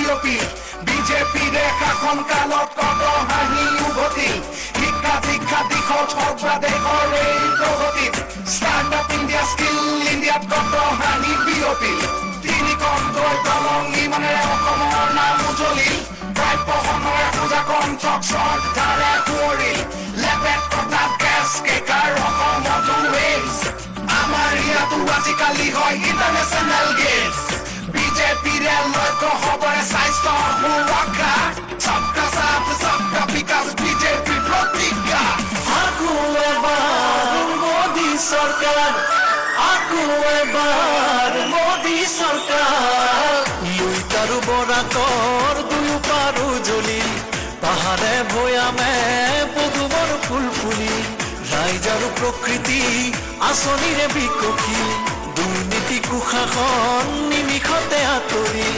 বিয়পি বিজেপি শাসন কালত কত হাঁহি উভতি শিক্ষা দীক্ষা দিশত সৰ্বাদেশৰ এই প্ৰগতিত ষ্টাৰ্টআপ ইণ্ডিয়া স্কিল ইণ্ডিয়াত কত হাঁহি বিয়পি তিনিকণকৈ দলং ইমানেৰে অসমৰ নাম উজলিল প্ৰাপ্যখনৰ পূজা কণ্ঠক শ্ৰদ্ধাৰে সুঁৱৰিল লেপেট কটা গেছ কেকাৰ অসমতো ৱেইজ আমাৰ ইয়াতো আজিকালি হয় ইণ্টাৰনেশ্যনেল গেছ বিজেপিৰে লক্ষ্য হ'বৰে স্বাস্থ্য সুৰক্ষা সবকা সাথ সবকা বিকাশ বিজেপি প্ৰতিজ্ঞা আকো এবাৰ মোদী চৰকাৰ আকো এবাৰ মোদী চৰকাৰ লুইতাৰু বৰাকৰ দুয়ো পাৰো জ্বলিল পাহাৰে ভৈয়ামে পদুমৰ ফুল ফুলি ৰাইজ আৰু প্ৰকৃতি আঁচনিৰে বিকশিল দুৰ্নীতি কুশাসন নিমিষতে আঁতৰি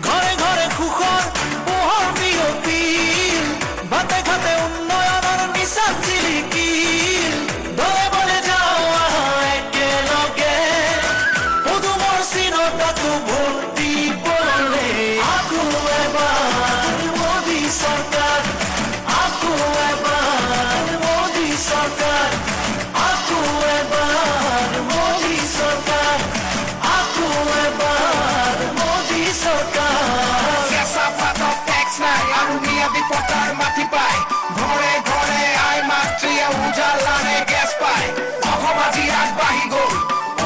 ঘৰে ঘৰে সুখৰ পোহৰ বিয়পিল বাটে ঘাটে উন্নয়নৰ নিচান জিলিকিল দলে বলে যাওঁ একেলগে পদুমৰ চিৰতাটো ভোট দিবলে আকো এবাৰ মোদী চৰকাৰ আকো এবাৰ মোদী চৰকাৰ আকো এবাৰ মোদী চৰকাৰ আকো এবাৰ মোদী চৰকাৰ কেঁচা পাতত টেক্স নাই আৰু ম্যাদী পট্টাৰ মাটি পায় ঘৰে ঘৰে আই মাতৃয়ে উজালাৰে গেছ পায় অসম আজি আগবাঢ়ি গ'ল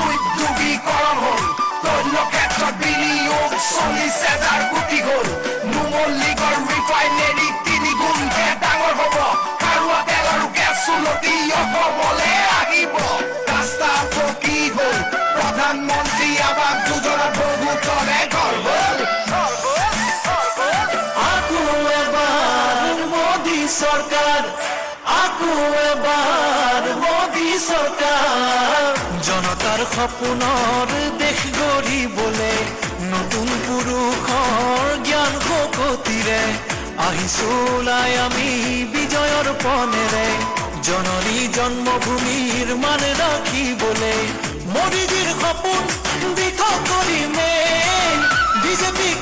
উদ্যোগীকৰণ হ'ল তৈল ক্ষেত্ৰত বিনিয়োগ 40,000 কোটি হ'ল নুমলীগড় ৰিফাইনেৰী 3 গুণহে ডাঙৰ হ'ব খাৰুৱা তেল আৰু গেছ চুলতি অসমলৈ আহিব ৰাস্তা পকী হ'ল প্ৰধানমন্ত্ৰী আৱাস যোজনাত বহুতৰে ঘৰ হ'ল আকো এবাৰ মোদী চৰকাৰ আকো এবাৰ মোদী চৰকাৰ জনতাৰ সপোনৰ দেশ গঢ়িবলে নতুন পুৰুষৰ জ্ঞান শক্তিৰে আহিছো ওলাই আমি বিজয়ৰ পনেৰে জননী জন্মভূমিৰ মান ৰাখিবলে মোদীজীৰ সপোন দিঠক কৰিমে বিজেপিক